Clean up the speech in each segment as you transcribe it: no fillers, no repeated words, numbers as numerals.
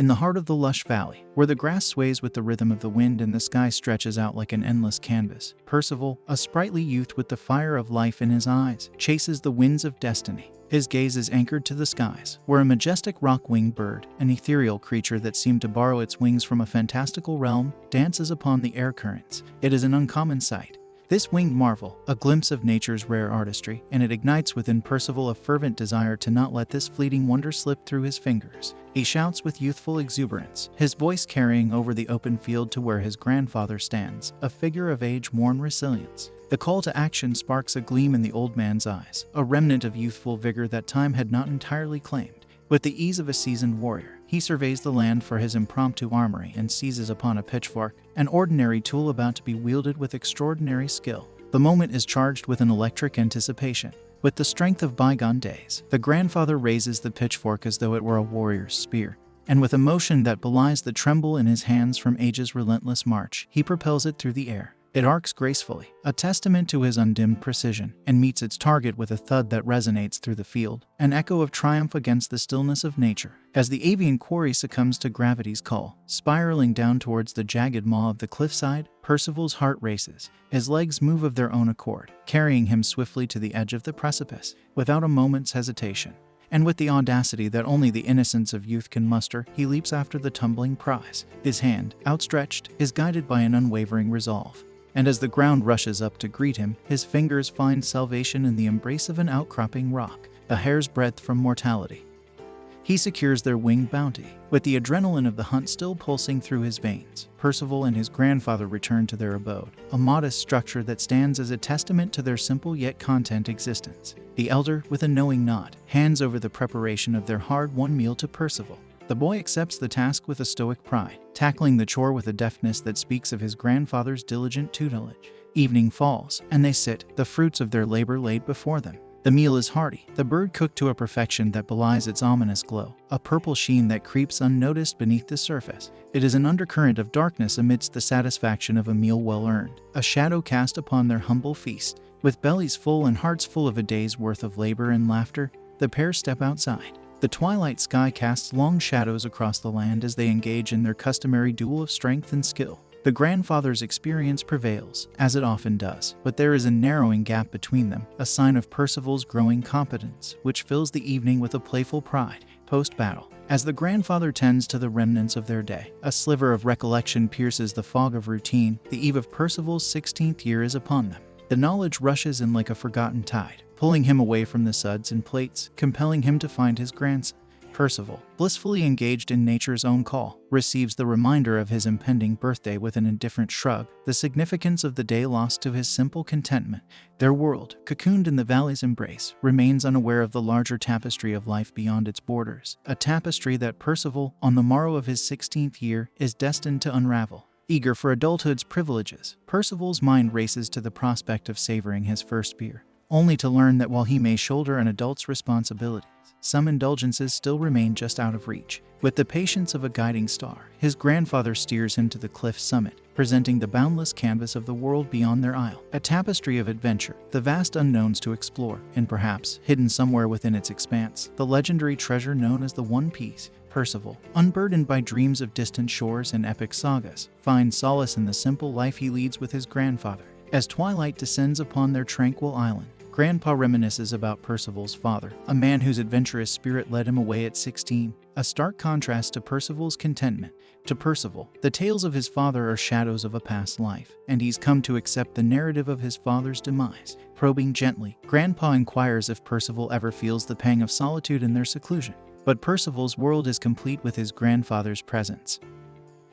In the heart of the lush valley, where the grass sways with the rhythm of the wind and the sky stretches out like an endless canvas, Percival, a sprightly youth with the fire of life in his eyes, chases the winds of destiny. His gaze is anchored to the skies, where a majestic rock-winged bird, an ethereal creature that seemed to borrow its wings from a fantastical realm, dances upon the air currents. It is an uncommon sight. This winged marvel, a glimpse of nature's rare artistry, and it ignites within Percival a fervent desire to not let this fleeting wonder slip through his fingers. He shouts with youthful exuberance, his voice carrying over the open field to where his grandfather stands, a figure of age-worn resilience. The call to action sparks a gleam in the old man's eyes, a remnant of youthful vigor that time had not entirely claimed. With the ease of a seasoned warrior, he surveys the land for his impromptu armory and seizes upon a pitchfork, an ordinary tool about to be wielded with extraordinary skill. The moment is charged with an electric anticipation. With the strength of bygone days, the grandfather raises the pitchfork as though it were a warrior's spear, and with a motion that belies the tremble in his hands from age's relentless march, he propels it through the air. It arcs gracefully, a testament to his undimmed precision, and meets its target with a thud that resonates through the field, an echo of triumph against the stillness of nature. As the avian quarry succumbs to gravity's call, spiraling down towards the jagged maw of the cliffside, Percival's heart races. His legs move of their own accord, carrying him swiftly to the edge of the precipice, without a moment's hesitation. And with the audacity that only the innocence of youth can muster, he leaps after the tumbling prize. His hand, outstretched, is guided by an unwavering resolve. And as the ground rushes up to greet him, his fingers find salvation in the embrace of an outcropping rock, a hair's breadth from mortality. He secures their winged bounty. With the adrenaline of the hunt still pulsing through his veins, Percival and his grandfather return to their abode, a modest structure that stands as a testament to their simple yet content existence. The elder, with a knowing nod, hands over the preparation of their hard-won meal to Percival. The boy accepts the task with a stoic pride, tackling the chore with a deftness that speaks of his grandfather's diligent tutelage. Evening falls, and they sit, the fruits of their labor laid before them. The meal is hearty, the bird cooked to a perfection that belies its ominous glow, a purple sheen that creeps unnoticed beneath the surface. It is an undercurrent of darkness amidst the satisfaction of a meal well earned, a shadow cast upon their humble feast. With bellies full and hearts full of a day's worth of labor and laughter, the pair step outside. The twilight sky casts long shadows across the land as they engage in their customary duel of strength and skill. The grandfather's experience prevails, as it often does, but there is a narrowing gap between them, a sign of Percival's growing competence, which fills the evening with a playful pride. Post-battle, as the grandfather tends to the remnants of their day, a sliver of recollection pierces the fog of routine. The eve of Percival's 16th year is upon them. The knowledge rushes in like a forgotten tide, pulling him away from the suds and plates, compelling him to find his grandson. Percival, blissfully engaged in nature's own call, receives the reminder of his impending birthday with an indifferent shrug, the significance of the day lost to his simple contentment. Their world, cocooned in the valley's embrace, remains unaware of the larger tapestry of life beyond its borders, a tapestry that Percival, on the morrow of his 16th year, is destined to unravel. Eager for adulthood's privileges, Percival's mind races to the prospect of savoring his first beer, only to learn that while he may shoulder an adult's responsibilities, some indulgences still remain just out of reach. With the patience of a guiding star, his grandfather steers him to the cliff's summit, presenting the boundless canvas of the world beyond their isle, a tapestry of adventure, the vast unknowns to explore, and perhaps, hidden somewhere within its expanse, the legendary treasure known as the One Piece. Percival, unburdened by dreams of distant shores and epic sagas, finds solace in the simple life he leads with his grandfather. As twilight descends upon their tranquil island, Grandpa reminisces about Percival's father, a man whose adventurous spirit led him away at 16, a stark contrast to Percival's contentment. To Percival, the tales of his father are shadows of a past life, and he's come to accept the narrative of his father's demise. Probing gently, Grandpa inquires if Percival ever feels the pang of solitude in their seclusion. But Percival's world is complete with his grandfather's presence.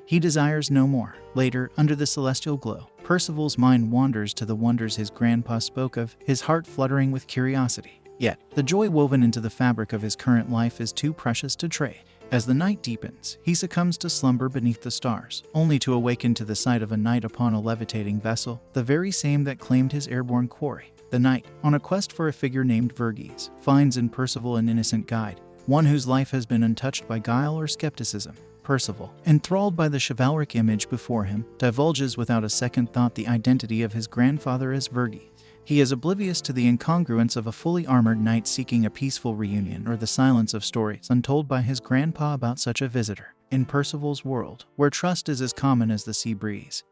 He desires no more. Later, under the celestial glow, Percival's mind wanders to the wonders his grandpa spoke of, his heart fluttering with curiosity. Yet, the joy woven into the fabric of his current life is too precious to trade. As the night deepens, he succumbs to slumber beneath the stars, only to awaken to the sight of a knight upon a levitating vessel, the very same that claimed his airborne quarry. The knight, on a quest for a figure named Verges, finds in Percival an innocent guide, one whose life has been untouched by guile or skepticism. Percival, enthralled by the chivalric image before him, divulges without a second thought the identity of his grandfather as Verges. He is oblivious to the incongruence of a fully armored knight seeking a peaceful reunion or the silence of stories untold by his grandpa about such a visitor. in Percival's world, where trust is as common as the sea breeze.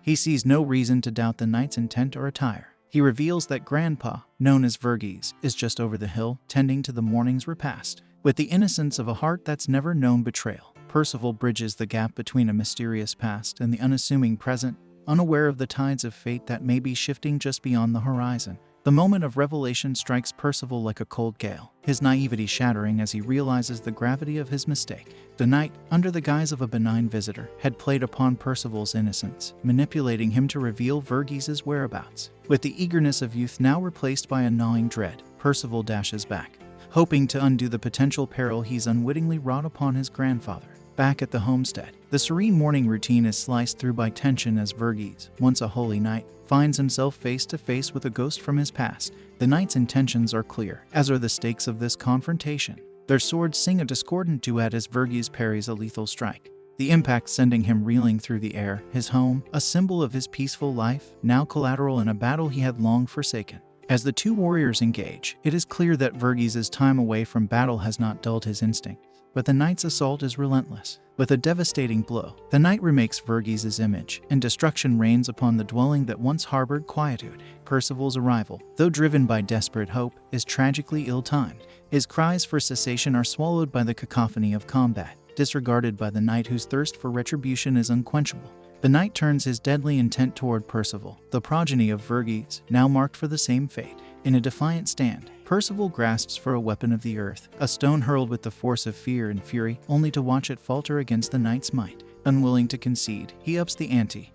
He sees no reason to doubt the knight's intent or attire. He reveals that Grandpa, known as Verges, is just over the hill, tending to the morning's repast. With the innocence of a heart that's never known betrayal, Percival bridges the gap between a mysterious past and the unassuming present, unaware of the tides of fate that may be shifting just beyond the horizon. The moment of revelation strikes Percival like a cold gale, his naivety shattering as he realizes the gravity of his mistake. The knight, under the guise of a benign visitor, had played upon Percival's innocence, manipulating him to reveal Verges's whereabouts. With the eagerness of youth now replaced by a gnawing dread, Percival dashes back, hoping to undo the potential peril he's unwittingly wrought upon his grandfather. Back at the homestead, the serene morning routine is sliced through by tension as Verges, once a holy knight, finds himself face to face with a ghost from his past. The knight's intentions are clear, as are the stakes of this confrontation. Their swords sing a discordant duet as Verges parries a lethal strike, the impact sending him reeling through the air. His home, a symbol of his peaceful life, now collateral in a battle he had long forsaken. As the two warriors engage, it is clear that Verges's time away from battle has not dulled his instinct. But the knight's assault is relentless. With a devastating blow, the knight remakes Verges's image, and destruction reigns upon the dwelling that once harbored quietude. Percival's arrival, though driven by desperate hope, is tragically ill-timed. His cries for cessation are swallowed by the cacophony of combat, disregarded by the knight whose thirst for retribution is unquenchable. The knight turns his deadly intent toward Percival, the progeny of Verges, now marked for the same fate. In a defiant stand, Percival grasps for a weapon of the earth, a stone hurled with the force of fear and fury, only to watch it falter against the knight's might. Unwilling to concede, he ups the ante.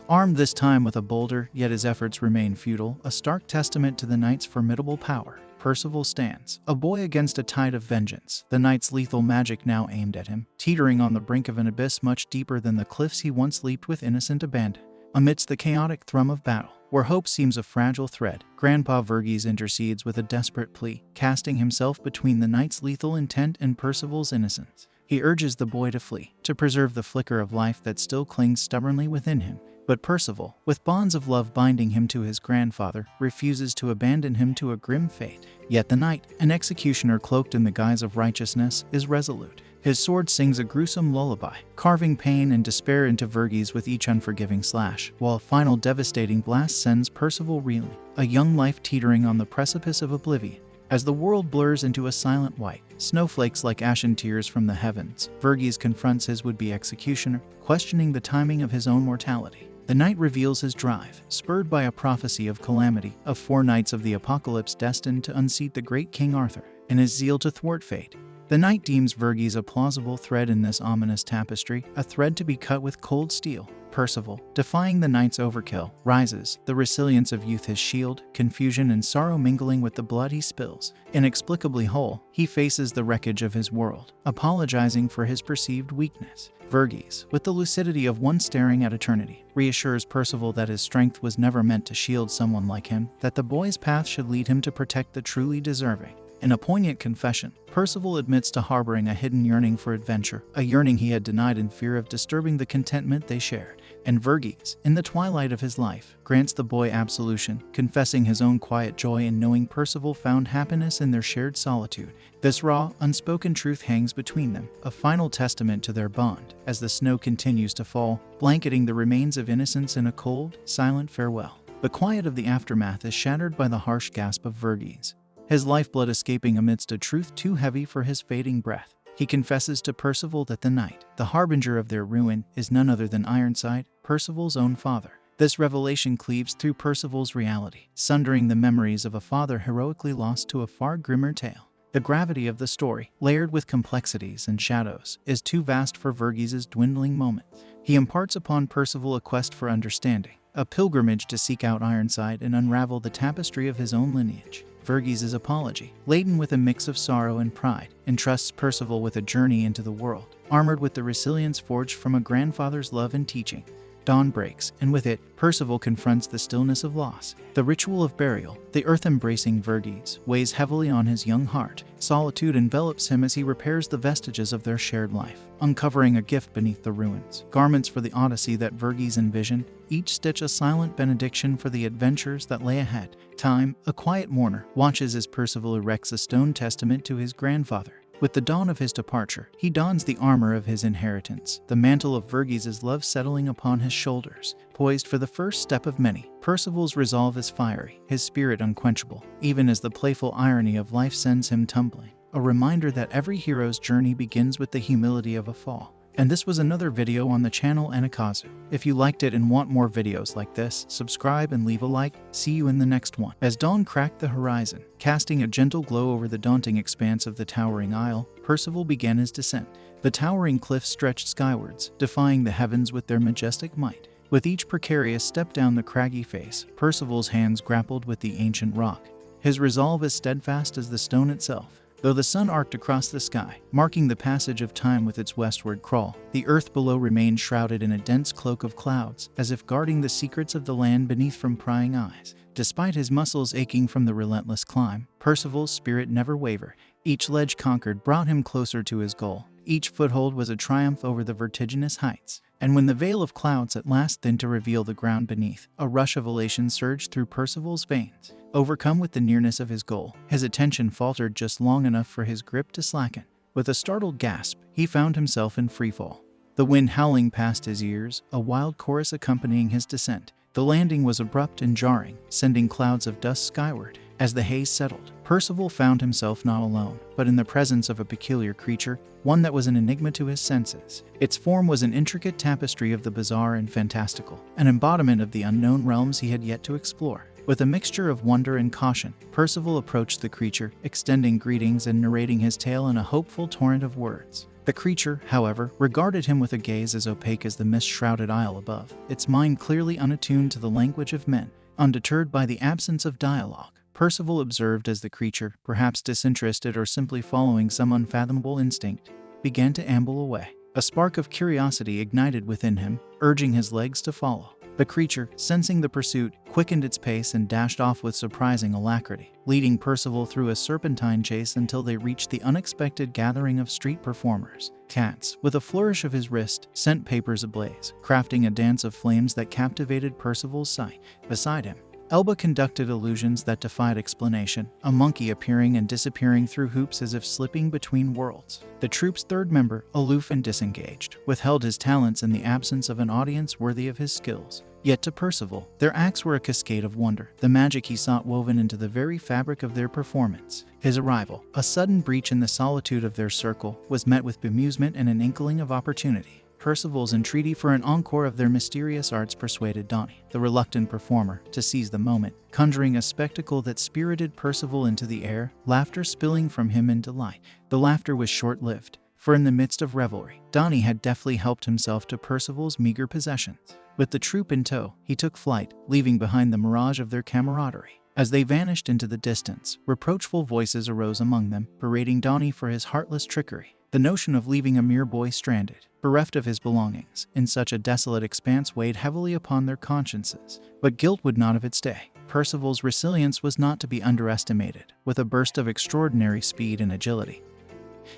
Armed this time with a boulder, yet his efforts remain futile, a stark testament to the knight's formidable power. Percival stands, a boy against a tide of vengeance, the knight's lethal magic now aimed at him, teetering on the brink of an abyss much deeper than the cliffs he once leaped with innocent abandon. Amidst the chaotic thrum of battle, where hope seems a fragile thread, Grandpa Verges intercedes with a desperate plea, casting himself between the knight's lethal intent and Percival's innocence. He urges the boy to flee, to preserve the flicker of life that still clings stubbornly within him. But Percival, with bonds of love binding him to his grandfather, refuses to abandon him to a grim fate. Yet the knight, an executioner cloaked in the guise of righteousness, is resolute. His sword sings a gruesome lullaby, carving pain and despair into Verges with each unforgiving slash, while a final devastating blast sends Percival reeling, a young life teetering on the precipice of oblivion. As the world blurs into a silent white, snowflakes like ashen tears from the heavens, Verges confronts his would-be executioner, questioning the timing of his own mortality. The knight reveals his drive, spurred by a prophecy of calamity, of 4 knights of the apocalypse destined to unseat the great King Arthur. In his zeal to thwart fate, the knight deems Verges a plausible thread in this ominous tapestry, a thread to be cut with cold steel. Percival, defying the knight's overkill, rises, the resilience of youth his shield, confusion and sorrow mingling with the blood he spills. Inexplicably whole, he faces the wreckage of his world, apologizing for his perceived weakness. Verges, with the lucidity of one staring at eternity, reassures Percival that his strength was never meant to shield someone like him, that the boy's path should lead him to protect the truly deserving. In a poignant confession, Percival admits to harboring a hidden yearning for adventure, a yearning he had denied in fear of disturbing the contentment they shared. And Verges, in the twilight of his life, grants the boy absolution, confessing his own quiet joy in knowing Percival found happiness in their shared solitude. This raw, unspoken truth hangs between them, a final testament to their bond, as the snow continues to fall, blanketing the remains of innocence in a cold, silent farewell. The quiet of the aftermath is shattered by the harsh gasp of Verges, his lifeblood escaping amidst a truth too heavy for his fading breath. He confesses to Percival that the knight, the harbinger of their ruin, is none other than Ironside, Percival's own father. This revelation cleaves through Percival's reality, sundering the memories of a father heroically lost to a far grimmer tale. The gravity of the story, layered with complexities and shadows, is too vast for Verges's dwindling moments. He imparts upon Percival a quest for understanding, a pilgrimage to seek out Ironside and unravel the tapestry of his own lineage. Verges's apology, laden with a mix of sorrow and pride, entrusts Percival with a journey into the world, armored with the resilience forged from a grandfather's love and teaching. Dawn breaks, and with it, Percival confronts the stillness of loss. The ritual of burial, the earth-embracing Verges, weighs heavily on his young heart. Solitude envelops him as he repairs the vestiges of their shared life, uncovering a gift beneath the ruins. Garments for the odyssey that Verges envisioned, each stitch a silent benediction for the adventures that lay ahead. Time, a quiet mourner, watches as Percival erects a stone testament to his grandfather. With the dawn of his departure, he dons the armor of his inheritance, the mantle of Verges' love settling upon his shoulders. Poised for the first step of many, Percival's resolve is fiery, his spirit unquenchable, even as the playful irony of life sends him tumbling. A reminder that every hero's journey begins with the humility of a fall. And this was another video on the channel Anicaps. If you liked it and want more videos like this, subscribe and leave a like. See you in the next one. As dawn cracked the horizon, casting a gentle glow over the daunting expanse of the towering isle, Percival began his descent. The towering cliffs stretched skywards, defying the heavens with their majestic might. With each precarious step down the craggy face, Percival's hands grappled with the ancient rock, his resolve as steadfast as the stone itself. Though the sun arced across the sky, marking the passage of time with its westward crawl, the earth below remained shrouded in a dense cloak of clouds, as if guarding the secrets of the land beneath from prying eyes. Despite his muscles aching from the relentless climb, Percival's spirit never wavered. Each ledge conquered brought him closer to his goal. Each foothold was a triumph over the vertiginous heights. And when the veil of clouds at last thinned to reveal the ground beneath, a rush of elation surged through Percival's veins. Overcome with the nearness of his goal, his attention faltered just long enough for his grip to slacken. With a startled gasp, he found himself in freefall. The wind howling past his ears, a wild chorus accompanying his descent. The landing was abrupt and jarring, sending clouds of dust skyward. As the haze settled, Percival found himself not alone, but in the presence of a peculiar creature, one that was an enigma to his senses. Its form was an intricate tapestry of the bizarre and fantastical, an embodiment of the unknown realms he had yet to explore. With a mixture of wonder and caution, Percival approached the creature, extending greetings and narrating his tale in a hopeful torrent of words. The creature, however, regarded him with a gaze as opaque as the mist-shrouded isle above, its mind clearly unattuned to the language of men. Undeterred by the absence of dialogue, Percival observed as the creature, perhaps disinterested or simply following some unfathomable instinct, began to amble away. A spark of curiosity ignited within him, urging his legs to follow. The creature, sensing the pursuit, quickened its pace and dashed off with surprising alacrity, leading Percival through a serpentine chase until they reached the unexpected gathering of street performers. Cats, with a flourish of his wrist, sent papers ablaze, crafting a dance of flames that captivated Percival's sight. Beside him, Elba conducted illusions that defied explanation, a monkey appearing and disappearing through hoops as if slipping between worlds. The troupe's third member, aloof and disengaged, withheld his talents in the absence of an audience worthy of his skills. Yet to Percival, their acts were a cascade of wonder, the magic he sought woven into the very fabric of their performance. His arrival, a sudden breach in the solitude of their circle, was met with bemusement and an inkling of opportunity. Percival's entreaty for an encore of their mysterious arts persuaded Donnie, the reluctant performer, to seize the moment, conjuring a spectacle that spirited Percival into the air, laughter spilling from him in delight. The laughter was short-lived, for in the midst of revelry, Donnie had deftly helped himself to Percival's meager possessions. With the troupe in tow, he took flight, leaving behind the mirage of their camaraderie. As they vanished into the distance, reproachful voices arose among them, berating Donnie for his heartless trickery. The notion of leaving a mere boy stranded, bereft of his belongings, in such a desolate expanse weighed heavily upon their consciences. But guilt would not have its day. Percival's resilience was not to be underestimated. With a burst of extraordinary speed and agility,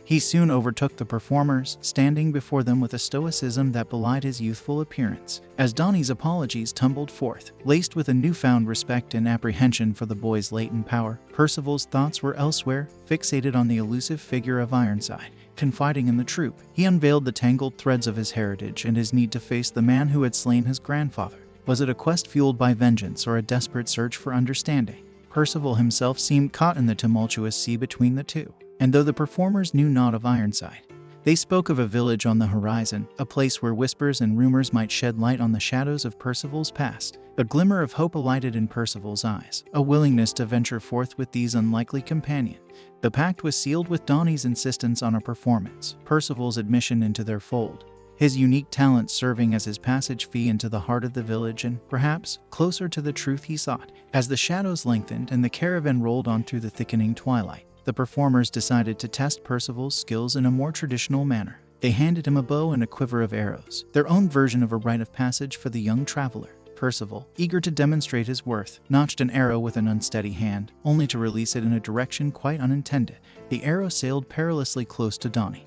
he soon overtook the performers, standing before them with a stoicism that belied his youthful appearance. As Donnie's apologies tumbled forth, laced with a newfound respect and apprehension for the boy's latent power, Percival's thoughts were elsewhere, fixated on the elusive figure of Ironside. Confiding in the troupe, he unveiled the tangled threads of his heritage and his need to face the man who had slain his grandfather. Was it a quest fueled by vengeance or a desperate search for understanding? Percival himself seemed caught in the tumultuous sea between the two. And though the performers knew naught of Ironside, they spoke of a village on the horizon, a place where whispers and rumors might shed light on the shadows of Percival's past. A glimmer of hope alighted in Percival's eyes, a willingness to venture forth with these unlikely companions. The pact was sealed with Donnie's insistence on a performance, Percival's admission into their fold, his unique talent serving as his passage fee into the heart of the village and, perhaps, closer to the truth he sought. As the shadows lengthened and the caravan rolled on through the thickening twilight, the performers decided to test Percival's skills in a more traditional manner. They handed him a bow and a quiver of arrows, their own version of a rite of passage for the young traveler. Percival, eager to demonstrate his worth, notched an arrow with an unsteady hand, only to release it in a direction quite unintended. The arrow sailed perilously close to Donnie,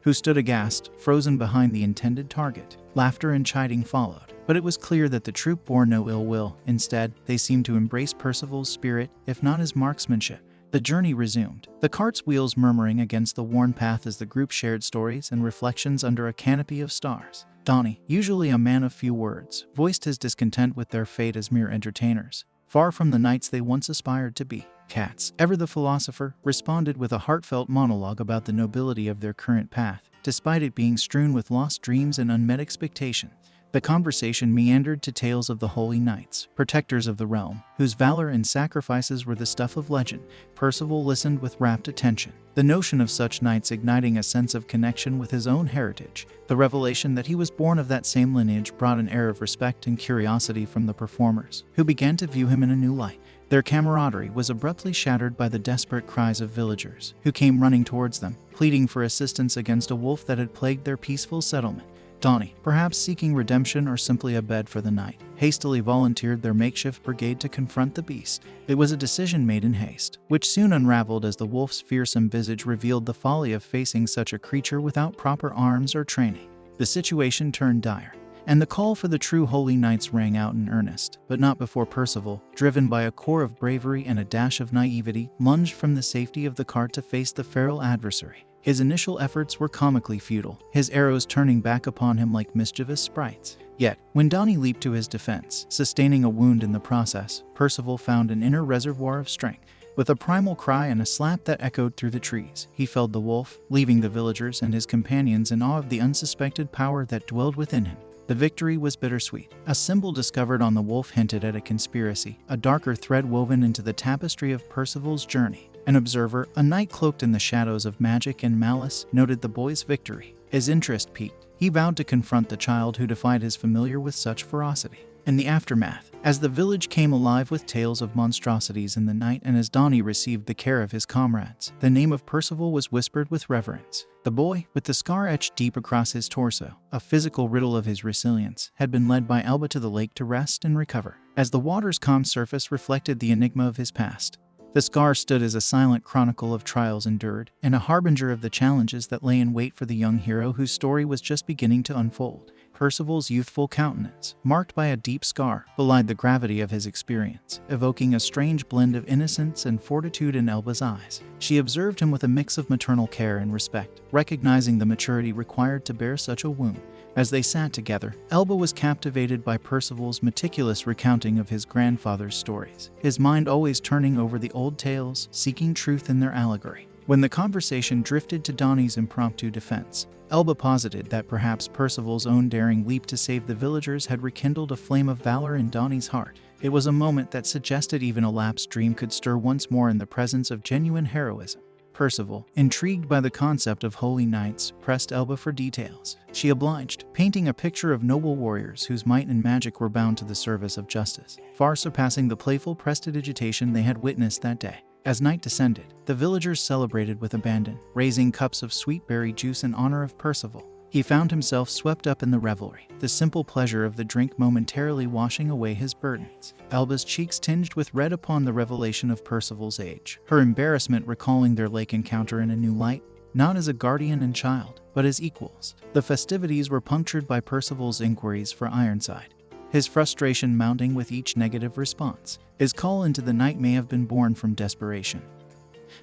who stood aghast, frozen behind the intended target. Laughter and chiding followed, but it was clear that the troupe bore no ill will. Instead, they seemed to embrace Percival's spirit, if not his marksmanship. The journey resumed, the cart's wheels murmuring against the worn path as the group shared stories and reflections under a canopy of stars. Donnie, usually a man of few words, voiced his discontent with their fate as mere entertainers, far from the knights they once aspired to be. Katz, ever the philosopher, responded with a heartfelt monologue about the nobility of their current path, despite it being strewn with lost dreams and unmet expectations. The conversation meandered to tales of the holy knights, protectors of the realm, whose valor and sacrifices were the stuff of legend. Percival listened with rapt attention, the notion of such knights igniting a sense of connection with his own heritage. The revelation that he was born of that same lineage brought an air of respect and curiosity from the performers, who began to view him in a new light. Their camaraderie was abruptly shattered by the desperate cries of villagers, who came running towards them, pleading for assistance against a wolf that had plagued their peaceful settlement. Donnie, perhaps seeking redemption or simply a bed for the night, hastily volunteered their makeshift brigade to confront the beast. It was a decision made in haste, which soon unraveled as the wolf's fearsome visage revealed the folly of facing such a creature without proper arms or training. The situation turned dire, and the call for the true holy knights rang out in earnest, but not before Percival, driven by a core of bravery and a dash of naivety, lunged from the safety of the cart to face the feral adversary. His initial efforts were comically futile, his arrows turning back upon him like mischievous sprites. Yet, when Donnie leaped to his defense, sustaining a wound in the process, Percival found an inner reservoir of strength. With a primal cry and a slap that echoed through the trees, he felled the wolf, leaving the villagers and his companions in awe of the unsuspected power that dwelled within him. The victory was bittersweet. A symbol discovered on the wolf hinted at a conspiracy, a darker thread woven into the tapestry of Percival's journey. An observer, a knight cloaked in the shadows of magic and malice, noted the boy's victory. His interest piqued. He vowed to confront the child who defied his familiar with such ferocity. In the aftermath, as the village came alive with tales of monstrosities in the night and as Donnie received the care of his comrades, the name of Percival was whispered with reverence. The boy, with the scar etched deep across his torso, a physical riddle of his resilience, had been led by Alba to the lake to rest and recover. As the water's calm surface reflected the enigma of his past, the scar stood as a silent chronicle of trials endured, and a harbinger of the challenges that lay in wait for the young hero whose story was just beginning to unfold. Percival's youthful countenance, marked by a deep scar, belied the gravity of his experience, evoking a strange blend of innocence and fortitude in Elba's eyes. She observed him with a mix of maternal care and respect, recognizing the maturity required to bear such a wound. As they sat together, Elba was captivated by Percival's meticulous recounting of his grandfather's stories, his mind always turning over the old tales, seeking truth in their allegory. When the conversation drifted to Donnie's impromptu defense, Elba posited that perhaps Percival's own daring leap to save the villagers had rekindled a flame of valor in Donnie's heart. It was a moment that suggested even a lapsed dream could stir once more in the presence of genuine heroism. Percival, intrigued by the concept of holy knights, pressed Elba for details. She obliged, painting a picture of noble warriors whose might and magic were bound to the service of justice, far surpassing the playful prestidigitation they had witnessed that day. As night descended, the villagers celebrated with abandon, raising cups of sweet berry juice in honor of Percival. He found himself swept up in the revelry, the simple pleasure of the drink momentarily washing away his burdens. Elba's cheeks tinged with red upon the revelation of Percival's age, her embarrassment recalling their lake encounter in a new light, not as a guardian and child, but as equals. The festivities were punctured by Percival's inquiries for Ironside, his frustration mounting with each negative response. His call into the night may have been born from desperation,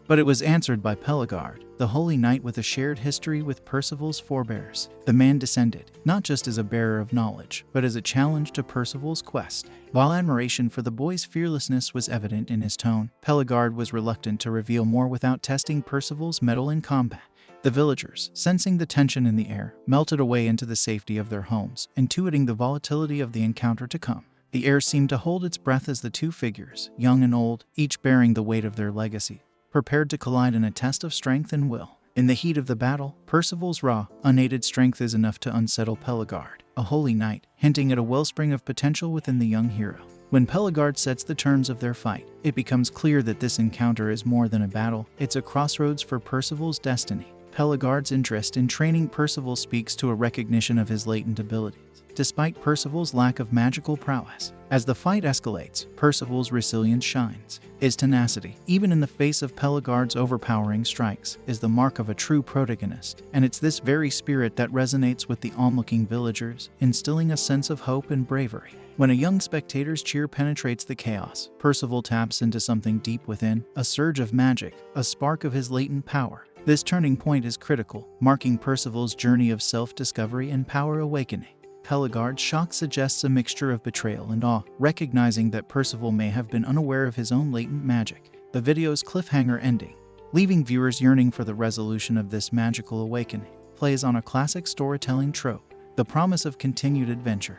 but it was answered by Pelagard, the holy knight with a shared history with Percival's forebears. The man descended, not just as a bearer of knowledge, but as a challenge to Percival's quest. While admiration for the boy's fearlessness was evident in his tone, Pelagard was reluctant to reveal more without testing Percival's mettle in combat. The villagers, sensing the tension in the air, melted away into the safety of their homes, intuiting the volatility of the encounter to come. The air seemed to hold its breath as the two figures, young and old, each bearing the weight of their legacy, prepared to collide in a test of strength and will. In the heat of the battle, Percival's raw, unaided strength is enough to unsettle Pelagard, a holy knight, hinting at a wellspring of potential within the young hero. When Pelagard sets the terms of their fight, it becomes clear that this encounter is more than a battle, it's a crossroads for Percival's destiny. Pelagard's interest in training Percival speaks to a recognition of his latent abilities, despite Percival's lack of magical prowess. As the fight escalates, Percival's resilience shines. His tenacity, even in the face of Pelagard's overpowering strikes, is the mark of a true protagonist, and it's this very spirit that resonates with the onlooking villagers, instilling a sense of hope and bravery. When a young spectator's cheer penetrates the chaos, Percival taps into something deep within, a surge of magic, a spark of his latent power. This turning point is critical, marking Percival's journey of self-discovery and power awakening. Pelagard's shock suggests a mixture of betrayal and awe, recognizing that Percival may have been unaware of his own latent magic. The video's cliffhanger ending, leaving viewers yearning for the resolution of this magical awakening, plays on a classic storytelling trope, the promise of continued adventure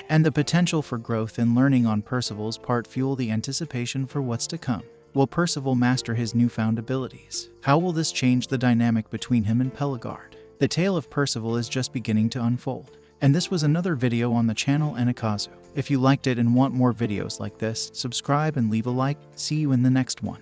and the potential for growth and learning on Percival's part fuel the anticipation for what's to come. Will Percival master his newfound abilities? How will this change the dynamic between him and Pelagard? The tale of Percival is just beginning to unfold. And this was another video on the channel Anicaps. If you liked it and want more videos like this, subscribe and leave a like. See you in the next one.